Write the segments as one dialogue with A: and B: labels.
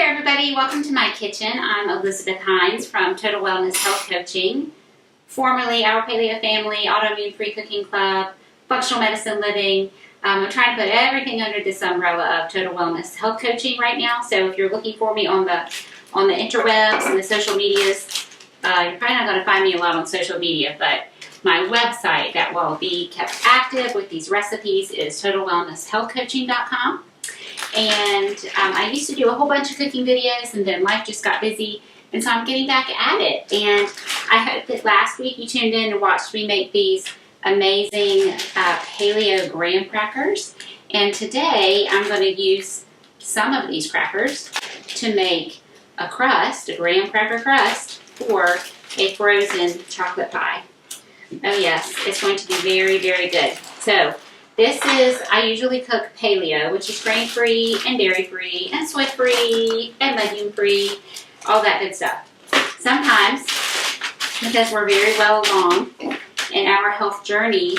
A: there everybody, welcome to my kitchen. I'm Elizabeth Hines from Total Wellness Health Coaching, formerly Our Paleo Family, Autoimmune Free Cooking Club, Functional Medicine Living. I'm trying to put everything under this umbrella of Total Wellness Health Coaching right now. So if you're looking for me on the interwebs and the social medias, you're probably not going to find me a lot on social media, but my website that will be kept active with these recipes is totalwellnesshealthcoaching.com. And I used to do a whole bunch of cooking videos, and then life just got busy, and so I'm getting back at it. And I hope that last week you tuned in and watched me make these amazing paleo graham crackers. And today I'm going to use some of these crackers to make a crust, a graham cracker crust, for a frozen chocolate pie. Oh yes, it's going to be very, very good. So this is, I usually cook paleo, which is grain-free and dairy-free and soy-free and legume-free, all that good stuff. Sometimes, because we're very well along in our health journey,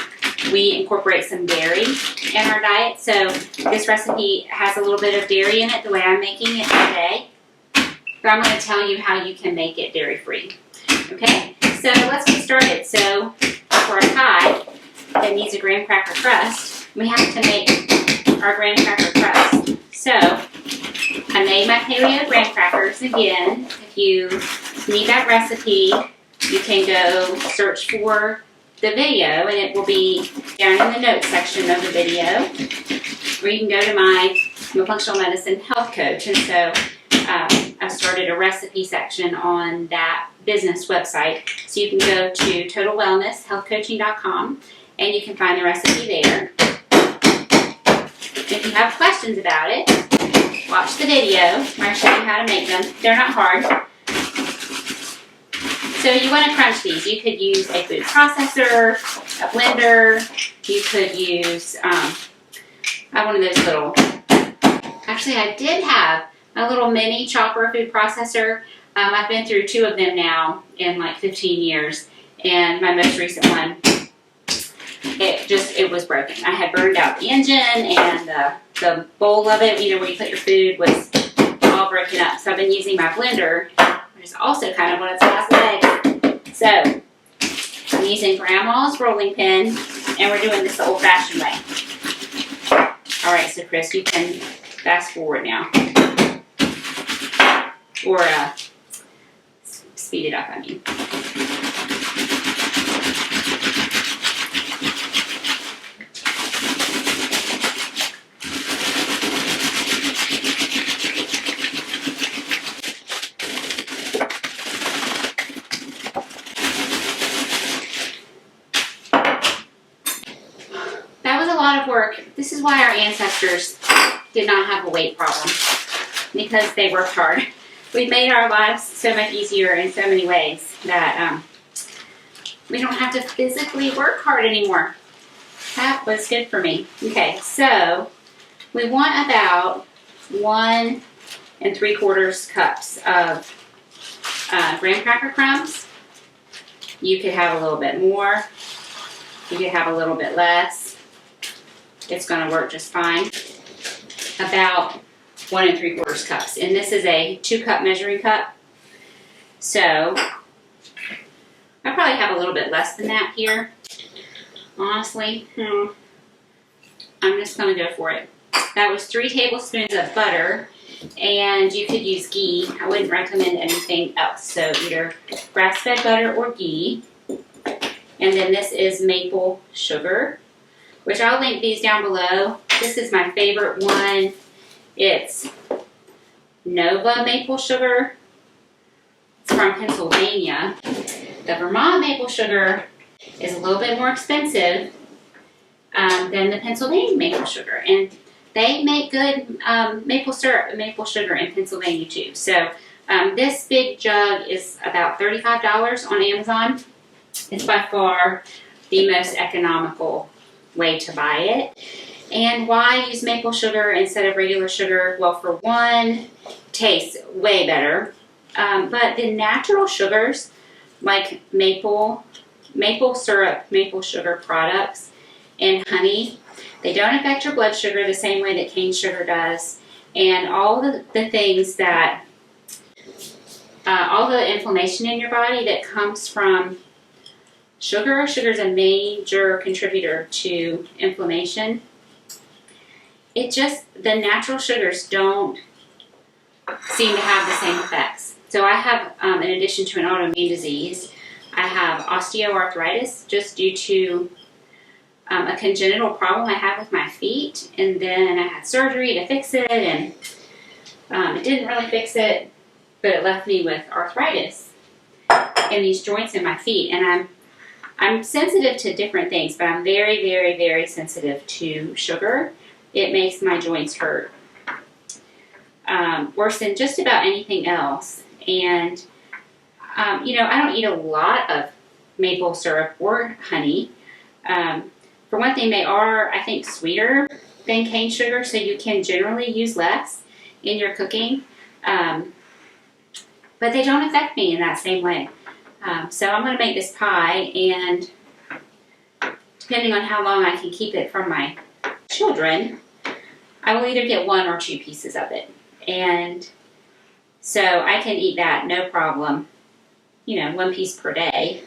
A: we incorporate some dairy in our diet. So this recipe has a little bit of dairy in it, the way I'm making it today. But I'm going to tell you how you can make it dairy-free. Okay, so let's get started. So for a pie that needs a graham cracker crust, we have to make our graham cracker crust. So I made my paleo graham crackers again. If you need that recipe, you can go search for the video, and it will be down in the notes section of the video. Or you can go to I'm a functional medicine health coach, and so I started a recipe section on that business website. So you can go to totalwellnesshealthcoaching.com and you can find the recipe there. If you have questions about it, watch the video where I show you how to make them. They're not hard. So you want to crunch these. You could use a food processor, a blender. You could use, I have one of those little, actually I did have a little mini chopper food processor. I've been through 2 of them now in like 15 years, and my most recent one, it was broken. I had burned out the engine, and the bowl of it, where you put your food, was all broken up. So I've been using my blender, which is also kind of on its last leg. So I'm using Grandma's rolling pin, and we're doing this the old-fashioned way. All right, so Chris, you can fast forward now. Or speed it up, I mean. That was a lot of work. This is why our ancestors did not have a weight problem, because they worked hard. We made our lives so much easier in so many ways that we don't have to physically work hard anymore. That was good for me. Okay, so we want about 1 3/4 cups of graham cracker crumbs. You could have a little bit more. You could have a little bit less. It's going to work just fine. About 1 3/4 cups, and this is a 2-cup measuring cup. So I probably have a little bit less than that here. Honestly, I'm just going to go for it. That was 3 tablespoons of butter, and you could use ghee. I wouldn't recommend anything else. So either grass-fed butter or ghee. And then this is maple sugar, which I'll link these down below. This is my favorite one. It's Nova maple sugar. It's from Pennsylvania. The Vermont maple sugar is a little bit more expensive than the Pennsylvania maple sugar. And they make good maple syrup and maple sugar in Pennsylvania too. So this big jug is about $35 on Amazon. It's by far the most economical way to buy it. And why use maple sugar instead of regular sugar? Well, for one, tastes way better. But the natural sugars, like maple syrup, maple sugar products, and honey, they don't affect your blood sugar the same way that cane sugar does. and all the things that, all the inflammation in your body that comes from sugar. Sugar is a major contributor to inflammation. The natural sugars don't seem to have the same effects. So I have, in addition to an autoimmune disease, I have osteoarthritis just due to a congenital problem I had with my feet, and then I had surgery to fix it, and it didn't really fix it, but it left me with arthritis in these joints in my feet. And I'm sensitive to different things, but I'm very, very, very sensitive to sugar. It makes my joints hurt worse than just about anything else. And I don't eat a lot of maple syrup or honey. For one thing, they are, I think, sweeter than cane sugar, so you can generally use less in your cooking. But they don't affect me in that same way. So I'm going to make this pie, and depending on how long I can keep it from my children, I will either get 1 or 2 pieces of it. And so I can eat that no problem, 1 piece per day,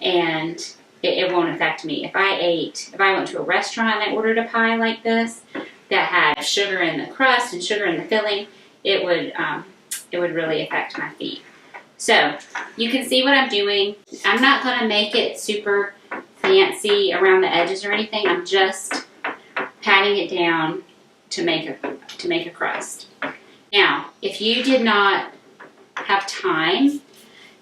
A: and it won't affect me. If I went to a restaurant and I ordered a pie like this that had sugar in the crust and sugar in the filling, it would really affect my feet. So you can see what I'm doing. I'm not going to make it super fancy around the edges or anything. I'm just patting it down to make a crust. Now, if you did not have time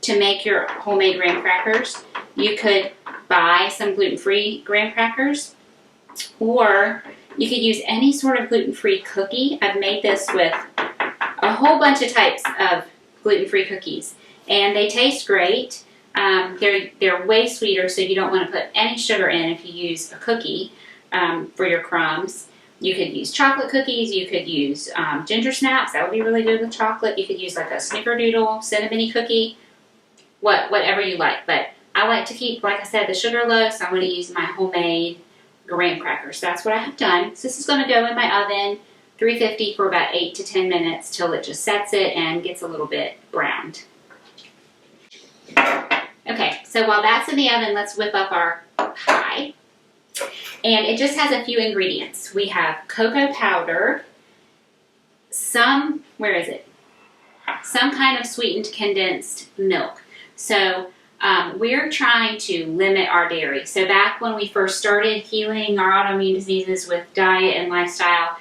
A: to make your homemade graham crackers, you could buy some gluten-free graham crackers, or you could use any sort of gluten-free cookie. I've made this with a whole bunch of types of gluten-free cookies, and they taste great. They're way sweeter, so you don't want to put any sugar in if you use a cookie for your crumbs. You could use chocolate cookies. You could use ginger snaps. That would be really good with chocolate. You could use like a snickerdoodle cinnamony cookie, whatever you like. But I like to keep, like I said, the sugar low, so I'm going to use my homemade graham crackers. That's what I have done. So this is going to go in my oven, 350 for about 8 to 10 minutes till it just sets it and gets a little bit browned. Okay, so while that's in the oven, let's whip up our pie. And it just has a few ingredients. We have cocoa powder, some kind of sweetened condensed milk. So we're trying to limit our dairy. So back when we first started healing our autoimmune diseases with diet and lifestyle,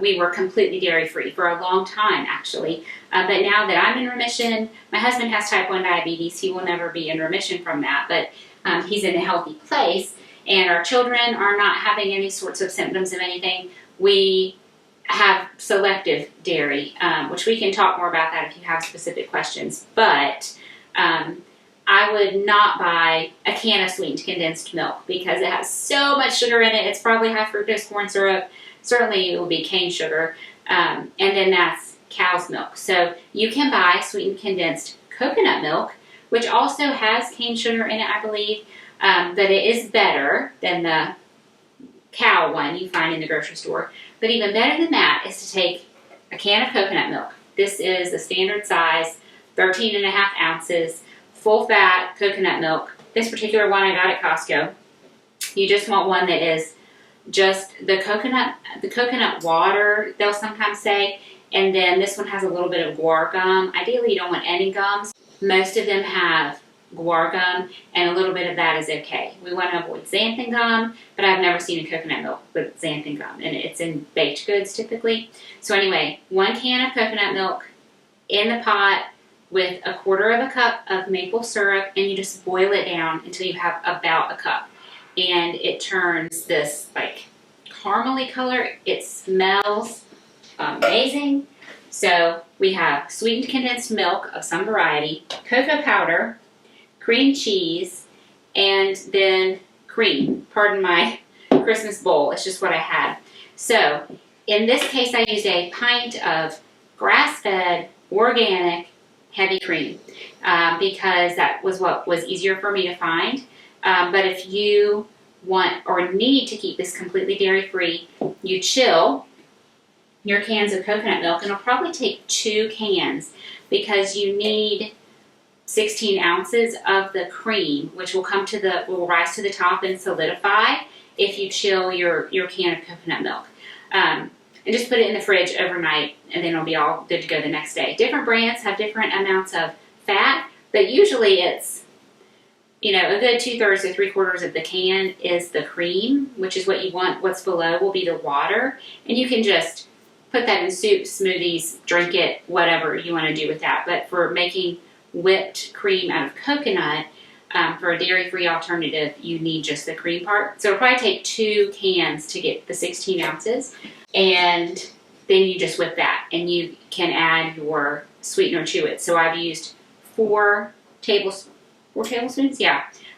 A: we were completely dairy-free for a long time, actually. But now that I'm in remission, my husband has type 1 diabetes. He will never be in remission from that, but he's in a healthy place. And our children are not having any sorts of symptoms of anything. We have selective dairy, which we can talk more about that if you have specific questions. But I would not buy a can of sweetened condensed milk because it has so much sugar in it. It's probably high fructose corn syrup. Certainly it will be cane sugar. And then that's cow's milk. So you can buy sweetened condensed coconut milk, which also has cane sugar in it, I believe. But it is better than the cow one you find in the grocery store. But even better than that is to take a can of coconut milk. This is the standard size, 13.5 ounces, full fat coconut milk. This particular one I got at Costco. You just want one that is just the coconut water, they'll sometimes say. And then this one has a little bit of guar gum. Ideally, you don't want any gums. Most of them have guar gum, and a little bit of that is okay. We want to avoid xanthan gum, but I've never seen a coconut milk with xanthan gum, and it's in baked goods typically. So anyway, 1 can of coconut milk in the pot with 1/4 cup of maple syrup, and you just boil it down until you have about a cup. And it turns this like caramely color. It smells amazing. So we have sweetened condensed milk of some variety, cocoa powder, cream cheese, and then cream. Pardon my Christmas bowl. It's just what I had. So in this case, I used a pint of grass-fed, organic, heavy cream because that was what was easier for me to find. But if you want or need to keep this completely dairy-free, you chill your cans of coconut milk, and it'll probably take 2 cans because you need 16 ounces of the cream, which will rise to the top and solidify if you chill your can of coconut milk. And just put it in the fridge overnight, and then it'll be all good to go the next day. Different brands have different amounts of fat, but usually it's, a good 2/3 to 3/4 of the can is the cream, which is what you want. What's below will be the water, and you can just put that in soup, smoothies, drink it, whatever you want to do with that. But for making whipped cream out of coconut, for a dairy-free alternative, you need just the cream part. So it'll probably take 2 cans to get the 16 ounces, and then you just whip that, and you can add your sweetener to it. So I've used 4 tablespoons,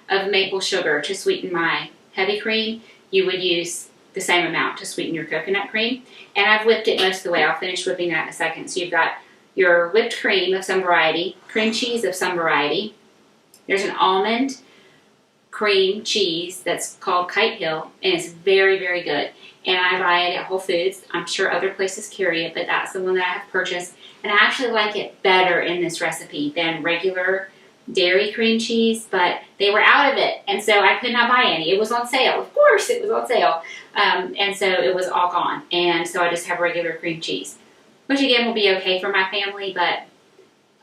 A: of maple sugar to sweeten my heavy cream. You would use the same amount to sweeten your coconut cream. And I've whipped it most of the way. I'll finish whipping that in a second. So you've got your whipped cream of some variety, cream cheese of some variety. There's an almond cream cheese that's called Kite, and it's very, very good. And I buy it at Whole Foods. I'm sure other places carry it, but that's the one that I have purchased. And I actually like it better in this recipe than regular dairy cream cheese, but they were out of it, and so I could not buy any. It was on sale. Of course it was on sale. And so it was all gone. And so I just have regular cream cheese, which again will be okay for my family, but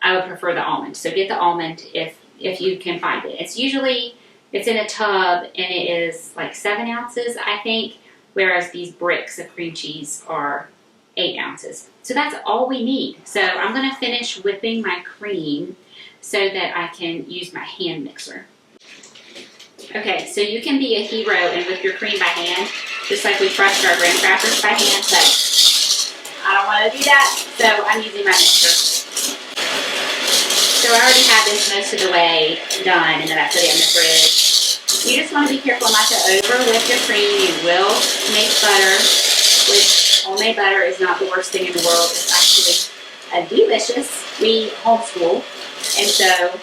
A: I would prefer the almond. So get the almond if you can find it. It's in a tub, and it is like 7 ounces, I think, whereas these bricks of cream cheese are 8 ounces. So that's all we need. So I'm going to finish whipping my cream so that I can use my hand mixer. Okay, so you can be a hero and whip your cream by hand, just like we crushed our graham crackers by hand, but I don't want to do that, so I'm using my mixer. So I already have this most of the way done, and then I put it in the fridge. You just want to be careful not to over whip your cream. You will make butter, which homemade butter is not the worst thing in the world. It's actually delicious. We homeschool. And so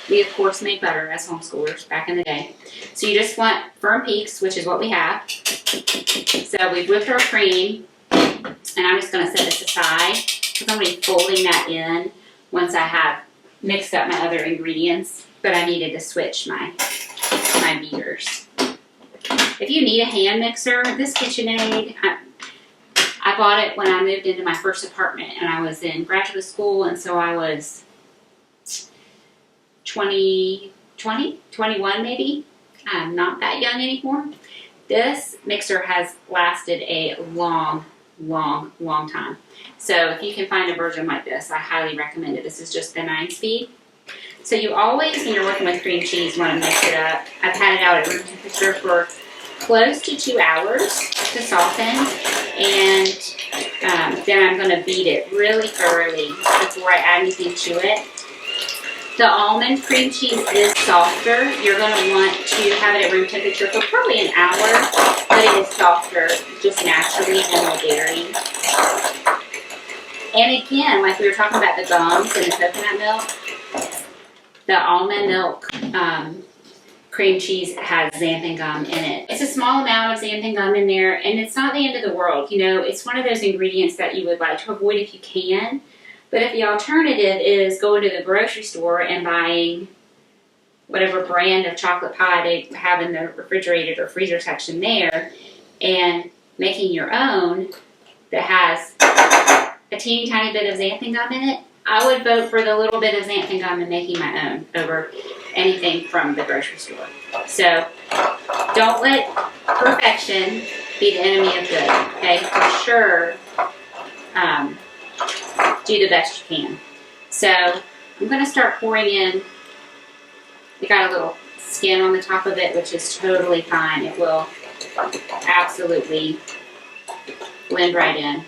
A: we, of course, made butter as homeschoolers back in the day. So you just want firm peaks, which is what we have. So we've whipped our cream, and I'm just going to set this aside because I'm going to be folding that in once I have mixed up my other ingredients. But I needed to switch my beaters. If you need a hand mixer, this KitchenAid, I bought it when I moved into my first apartment, and I was in graduate school, and so I was 21 maybe. I'm not that young anymore. This mixer has lasted a long time. So if you can find a version like this, I highly recommend it. This is just the 9-speed. So you always, when you're working with cream cheese, want to mix it up. I've had it out at room temperature for close to 2 hours to soften, and then I'm going to beat it really thoroughly before I add anything to it. The almond cream cheese is softer. You're going to want to have it at room temperature for probably an hour, but it is softer just naturally than the dairy. And again, like we were talking about the gums and the coconut milk, the almond milk cream cheese has xanthan gum in it. It's a small amount of xanthan gum in there, and it's not the end of the world. It's one of those ingredients that you would like to avoid if you can. But if the alternative is going to the grocery store and buying whatever brand of chocolate pie they have in the refrigerated or freezer section there, and making your own that has a teeny tiny bit of xanthan gum in it, I would vote for the little bit of xanthan gum and making my own over anything from the grocery store. So don't let perfection be the enemy of good, okay? For sure, do the best you can. So I'm going to start pouring in. We got a little skin on the top of it, which is totally fine. It will absolutely blend right in.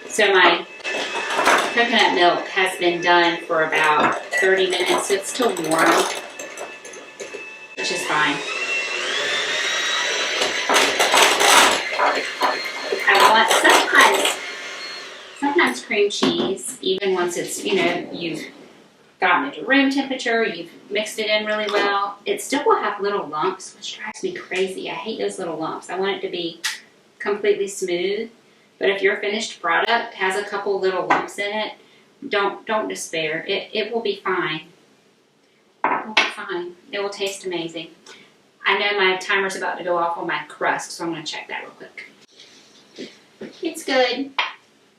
A: So my coconut milk has been done for about 30 minutes. It's still warm, which is fine. I want sometimes cream cheese, even once it's, you've gotten it to room temperature, you've mixed it in really well, it still will have little lumps, which drives me crazy. I hate those little lumps. I want it to be completely smooth. But if your finished product has a couple little lumps in it, don't despair. It will be fine. It will be fine. It will taste amazing. I know my timer's about to go off on my crust, so I'm going to check that real quick. It's good.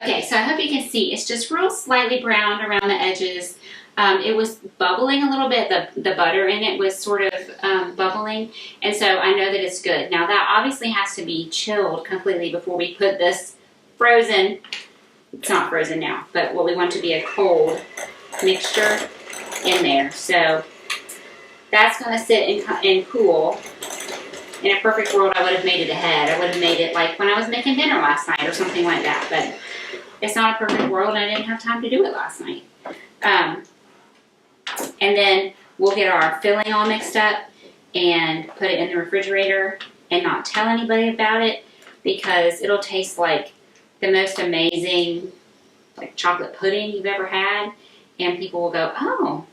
A: Okay, so I hope you can see. It's just real slightly browned around the edges. It was bubbling a little bit. The butter in it was sort of bubbling, and so I know that it's good. Now that obviously has to be chilled completely before we put this frozen, it's not frozen now, but what we want to be a cold mixture in there. So that's going to sit and cool. In a perfect world, I would have made it ahead. I would have made it like when I was making dinner last night or something like that, but it's not a perfect world and I didn't have time to do it last night. And then we'll get our filling all mixed up and put it in the refrigerator and not tell anybody about it, because it'll taste like the most amazing like chocolate pudding you've ever had, and people will go, oh,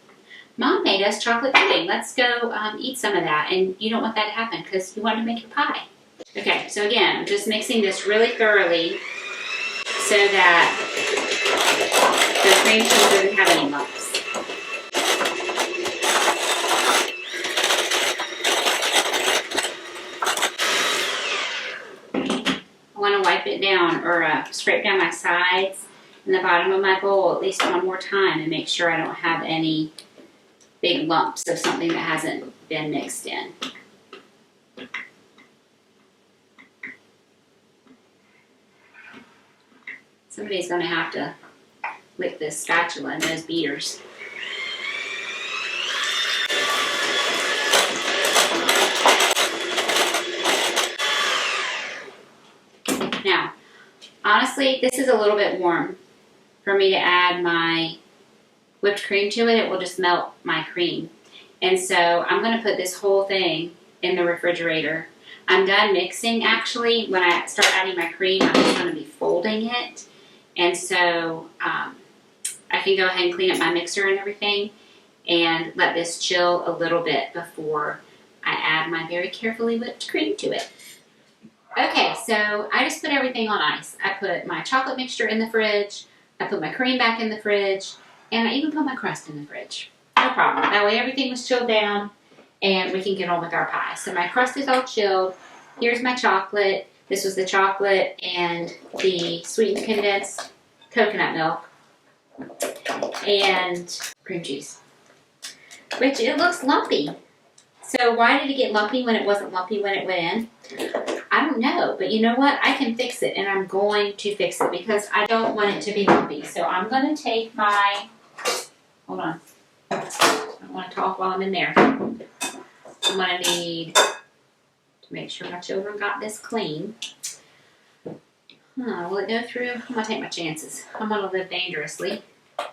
A: Mom made us chocolate pudding. Let's go eat some of that. And you don't want that to happen because you want to make your pie. Okay, so again, I'm just mixing this really thoroughly so that the cream cheese doesn't have any lumps. I want to wipe it down or scrape down my sides and the bottom of my bowl at least one more time and make sure I don't have any big lumps of something that hasn't been mixed in. Somebody's going to have to lick this spatula and those beaters. Now, honestly, this is a little bit warm for me to add my whipped cream to it. It will just melt my cream. And so I'm going to put this whole thing in the refrigerator. I'm done mixing actually. When I start adding my cream, I'm just going to be folding it. And so I can go ahead and clean up my mixer and everything and let this chill a little bit before I add my very carefully whipped cream to it. Okay, so I just put everything on ice. I put my chocolate mixture in the fridge. I put my cream back in the fridge. And I even put my crust in the fridge. No problem. That way everything was chilled down and we can get on with our pie. So my crust is all chilled. Here's my chocolate. This was the chocolate and the sweetened condensed coconut milk and cream cheese, which it looks lumpy. So why did it get lumpy when it wasn't lumpy when it went in? I don't know, but you know what? I can fix it, and I'm going to fix it because I don't want it to be lumpy. So I'm going to take my, hold on, I don't want to talk while I'm in there. I'm going to need to make sure my children got this clean. Will it go through? I'm going to take my chances. I'm going to live dangerously. I'm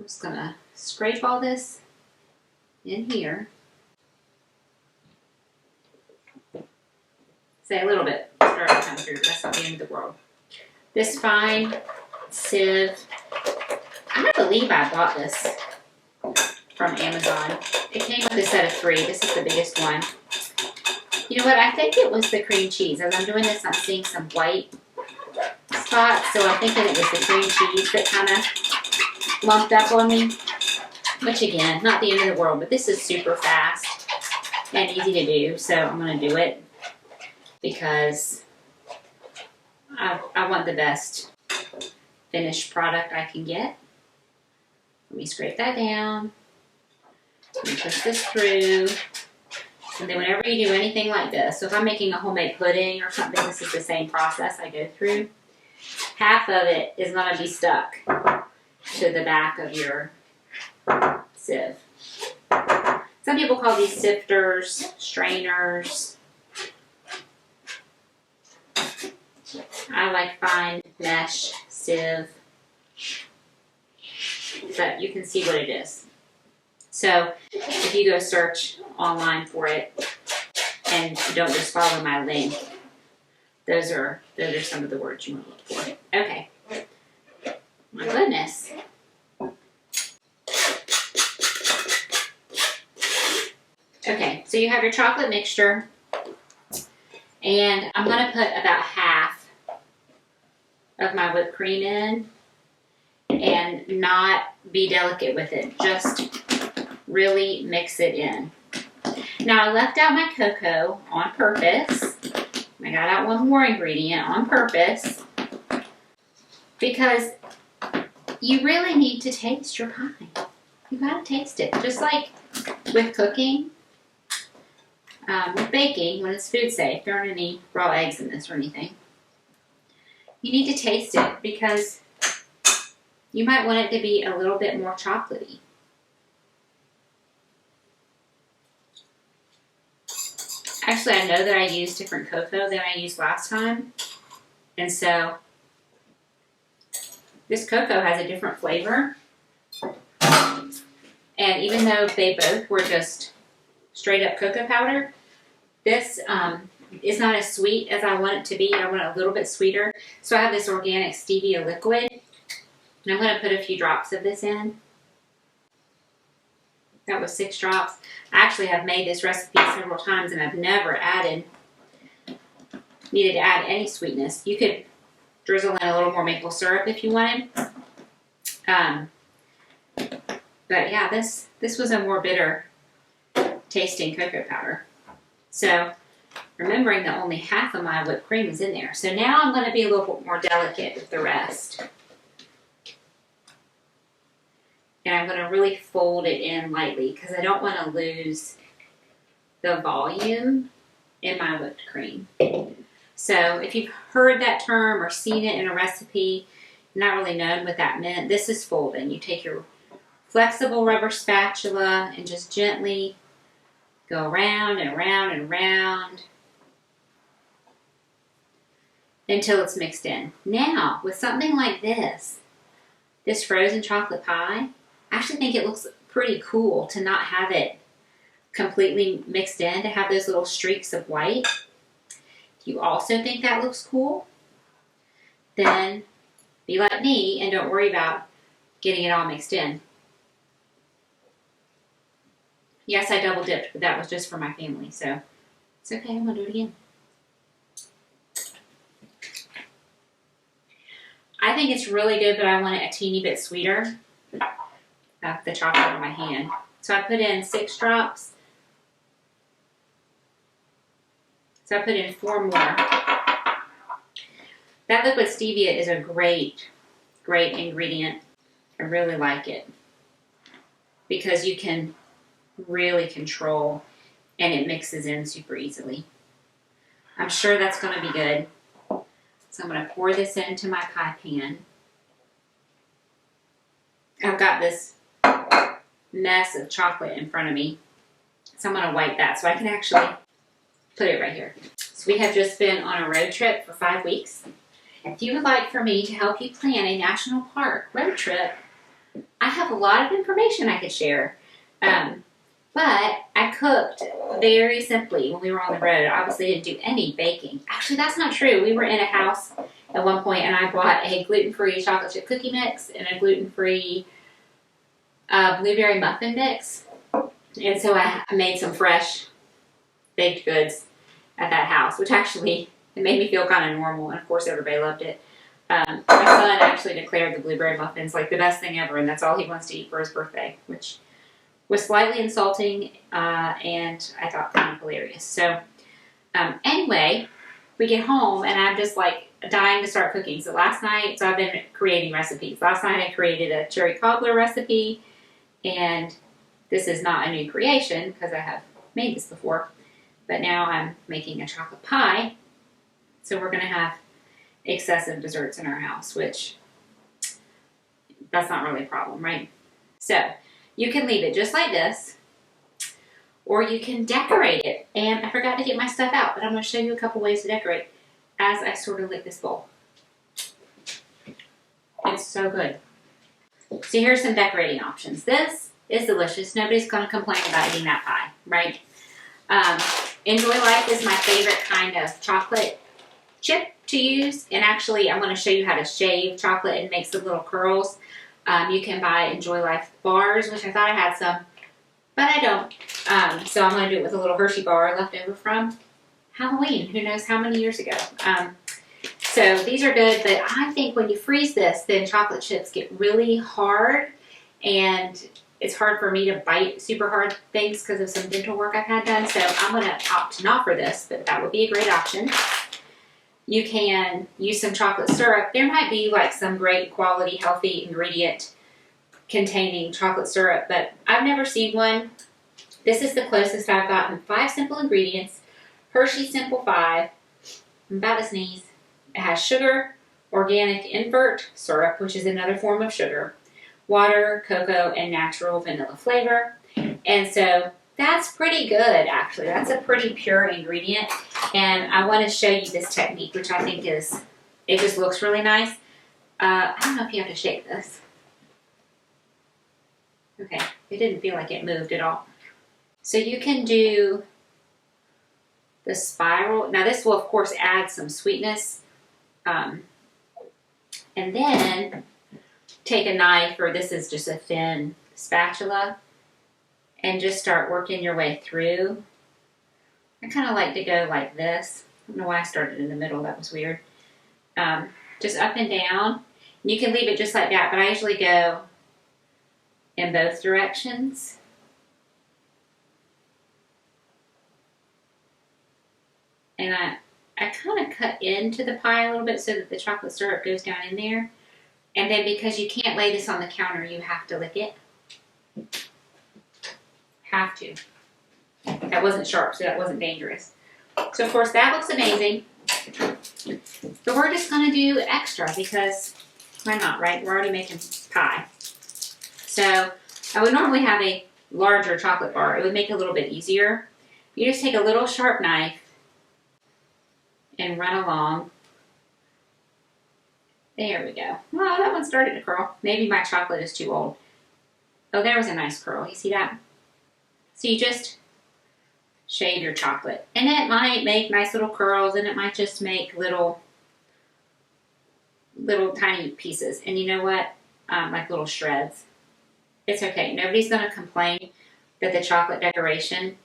A: just going to scrape all this in here. Say a little bit. Start to come through. That's not the end of the world. This fine sieve. I believe I bought this from Amazon. It came with a set of 3. This is the biggest one. You know what? I think it was the cream cheese. As I'm doing this, I'm seeing some white spots, so I'm thinking it was the cream cheese that kind of lumped up on me. Which again, not the end of the world, but this is super fast and easy to do, so I'm going to do it because I want the best finished product I can get. Let me scrape that down. Let me push this through. And then whenever you do anything like this, so if I'm making a homemade pudding or something, this is the same process I go through. Half of it is going to be stuck to the back of your sieve. Some people call these sifters, strainers. I like fine mesh sieve, but you can see what it is. So if you go search online for it and don't just follow my link, those are some of the words you want to look for. Okay. My goodness. Okay, so you have your chocolate mixture, and I'm going to put about half of my whipped cream in and not be delicate with it. Just really mix it in. Now I left out my cocoa on purpose. I got out one more ingredient on purpose because you really need to taste your pie. You gotta taste it. Just like with cooking, with baking, when it's food safe, there aren't any raw eggs in this or anything. You need to taste it because you might want it to be a little bit more chocolatey. Actually, I know that I used different cocoa than I used last time. And so this cocoa has a different flavor. And even though they both were just straight up cocoa powder, this is not as sweet as I want it to be. I want it a little bit sweeter. So I have this organic stevia liquid. And I'm going to put a few drops of this in. That was 6 drops. I actually have made this recipe several times and I've never needed to add any sweetness. You could drizzle in a little more maple syrup if you wanted. But yeah, this was a more bitter tasting cocoa powder. So remembering that only half of my whipped cream is in there. So now I'm going to be a little bit more delicate with the rest. And I'm going to really fold it in lightly because I don't want to lose the volume in my whipped cream. So if you've heard that term or seen it in a recipe, not really known what that meant, this is folding. You take your flexible rubber spatula and just gently go around and around and around until it's mixed in. Now, with something like this frozen chocolate pie, I actually think it looks pretty cool to not have it completely mixed in, to have those little streaks of white. If you also think that looks cool, then be like me and don't worry about getting it all mixed in. Yes, I double dipped, but that was just for my family, so it's okay. I'm going to do it again. I think it's really good, but I want it a teeny bit sweeter. The chocolate in my hand. So I put in 6 drops. So I put in 4 more. That liquid stevia is a great ingredient. I really like it because you can really control and it mixes in super easily. I'm sure that's going to be good. So I'm going to pour this into my pie pan. I've got this mess of chocolate in front of me. So I'm going to wipe that so I can actually put it right here. So we have just been on a road trip for 5 weeks. If you would like for me to help you plan a national park road trip, I have a lot of information I could share. But I cooked very simply when we were on the road. I obviously didn't do any baking. Actually, that's not true. We were in a house at one point and I bought a gluten-free chocolate chip cookie mix and a gluten-free blueberry muffin mix. And so I made some fresh baked goods at that house, which actually it made me feel kind of normal. And of course, everybody loved it. My son actually declared the blueberry muffins like the best thing ever, and that's all he wants to eat for his birthday, which was slightly insulting and I thought kind of hilarious. So anyway, we get home and I'm just like dying to start cooking. So last night, I've been creating recipes. Last night I created a cherry cobbler recipe, and this is not a new creation because I have made this before, but now I'm making a chocolate pie. So we're going to have excessive desserts in our house, which that's not really a problem, right? So you can leave it just like this, or you can decorate it. And I forgot to get my stuff out, but I'm going to show you a couple ways to decorate as I sort of lick this bowl. It's so good. So here's some decorating options. This is delicious. Nobody's going to complain about eating that pie, right? Enjoy Life is my favorite kind of chocolate chip to use. And actually, I'm going to show you how to shave chocolate and make some little curls. You can buy Enjoy Life bars, which I thought I had some, but I don't. So I'm going to do it with a little Hershey bar left over from Halloween. Who knows how many years ago. So these are good, but I think when you freeze this, then chocolate chips get really hard, and it's hard for me to bite super hard things because of some dental work I've had done. So I'm going to opt not for this, but that would be a great option. You can use some chocolate syrup. There might be like some great quality, healthy ingredient containing chocolate syrup, but I've never seen one. This is the closest I've gotten. 5 simple ingredients. Hershey's Simple 5. I'm about to sneeze. It has sugar, organic invert syrup, which is another form of sugar, water, cocoa, and natural vanilla flavor. And so that's pretty good, actually. That's a pretty pure ingredient. And I want to show you this technique, which I think is, it just looks really nice. I don't know if you have to shake this. Okay, it didn't feel like it moved at all. So you can do the spiral. Now this will, of course, add some sweetness. And then take a knife, or this is just a thin spatula, and just start working your way through. I kind of like to go like this. I don't know why I started in the middle. That was weird. Just up and down. You can leave it just like that, but I usually go in both directions. And I kind of cut into the pie a little bit so that the chocolate syrup goes down in there. And then because you can't lay this on the counter, you have to lick it. Have to. That wasn't sharp, so that wasn't dangerous. So of course that looks amazing. But we're just going to do extra because why not, right? We're already making pie. So I would normally have a larger chocolate bar. It would make it a little bit easier. You just take a little sharp knife and run along. There we go. Oh, that one started to curl. Maybe my chocolate is too old. Oh, there was a nice curl. You see that? So you just shave your chocolate. And it might make nice little curls, and it might just make little tiny pieces. And you know what? Like little shreds. It's okay. Nobody's going to complain that the chocolate decoration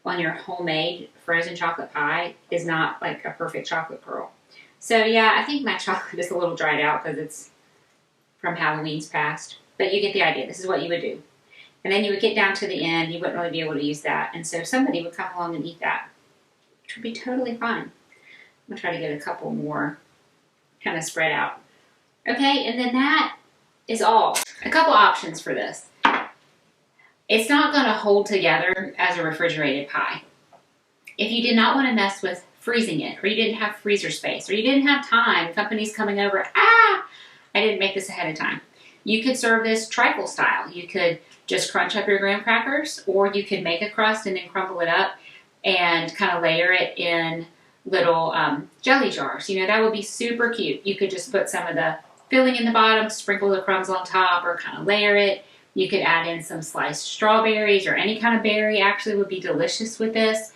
A: on your homemade frozen chocolate pie is not like a perfect chocolate curl. So yeah, I think my chocolate is a little dried out because it's from Halloween's past. But you get the idea. This is what you would do. And then you would get down to the end. You wouldn't really be able to use that. And so somebody would come along and eat that, which would be totally fine. I'm going to try to get a couple more kind of spread out. Okay, and then that is all. A couple options for this. It's not going to hold together as a refrigerated pie. If you did not want to mess with freezing it, or you didn't have freezer space, or you didn't have time, company's coming over, I didn't make this ahead of time. You could serve this trifle style. You could just crunch up your graham crackers, or you could make a crust and then crumble it up and kind of layer it in little jelly jars. You know, that would be super cute. You could just put some of the filling in the bottom, sprinkle the crumbs on top, or kind of layer it. You could add in some sliced strawberries, or any kind of berry actually would be delicious with this.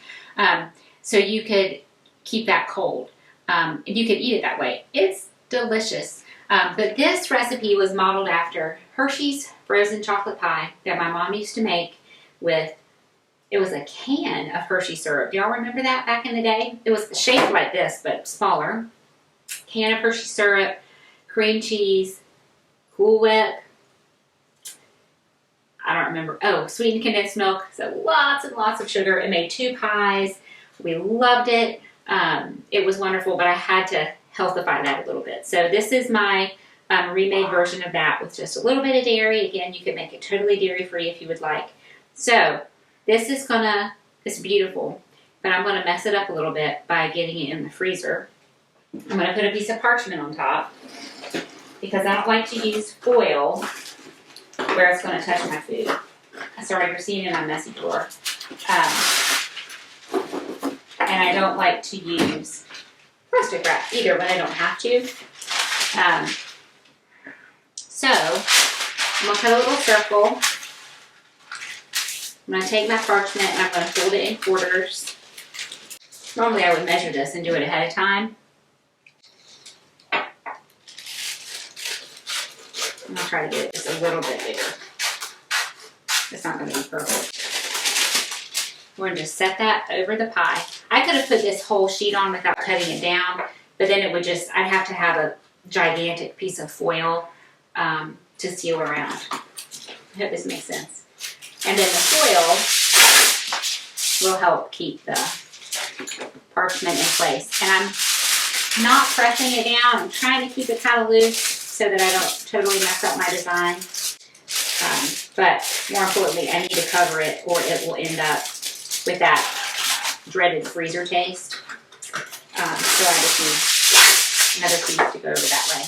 A: So you could keep that cold. And you could eat it that way. It's delicious. But this recipe was modeled after Hershey's Frozen Chocolate Pie that my mom used to make with, it was a can of Hershey syrup. Do y'all remember that back in the day? It was shaped like this, but smaller. Can of Hershey syrup, cream cheese, Cool Whip. I don't remember. Oh, sweetened condensed milk. So lots and lots of sugar. It made 2 pies. We loved it. It was wonderful, but I had to healthify that a little bit. So this is my remade version of that with just a little bit of dairy. Again, you could make it totally dairy-free if you would like. So this is it's beautiful, but I'm gonna mess it up a little bit by getting it in the freezer. I'm gonna put a piece of parchment on top because I don't like to use foil where it's gonna touch my food. Sorry, you're seeing it in my messy drawer. And I don't like to use plastic wrap either when I don't have to. So I'm going to cut a little circle. I'm going to take my parchment and I'm going to fold it in quarters. Normally I would measure this and do it ahead of time. I'm going to try to get it just a little bit bigger. It's not going to be perfect. We're going to just set that over the pie. I could have put this whole sheet on without cutting it down, but then it would just, I'd have to have a gigantic piece of foil to seal around. I hope this makes sense. And then the foil will help keep the parchment in place. And I'm not pressing it down. I'm trying to keep it kind of loose so that I don't totally mess up my design. But more importantly, I need to cover it or it will end up with that dreaded freezer taste. So I just need another piece to go over that way.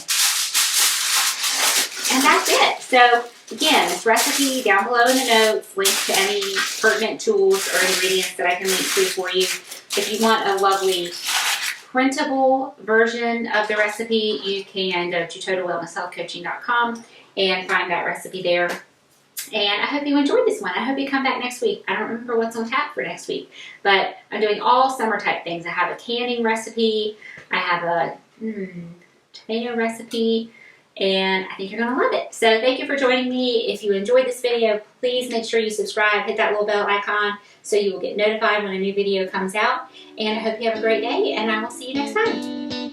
A: And that's it. So again, this recipe down below in the notes, links to any pertinent tools or ingredients that I can link to for you. If you want a lovely printable version of the recipe, you can go to totalwellnesshealthcoaching.com and find that recipe there. And I hope you enjoyed this one. I hope you come back next week. I don't remember what's on tap for next week, but I'm doing all summer type things. I have a canning recipe. I have a tomato recipe. And I think you're going to love it. So thank you for joining me. If you enjoyed this video, please make sure you subscribe. Hit that little bell icon so you will get notified when a new video comes out. And I hope you have a great day, and I will see you next time.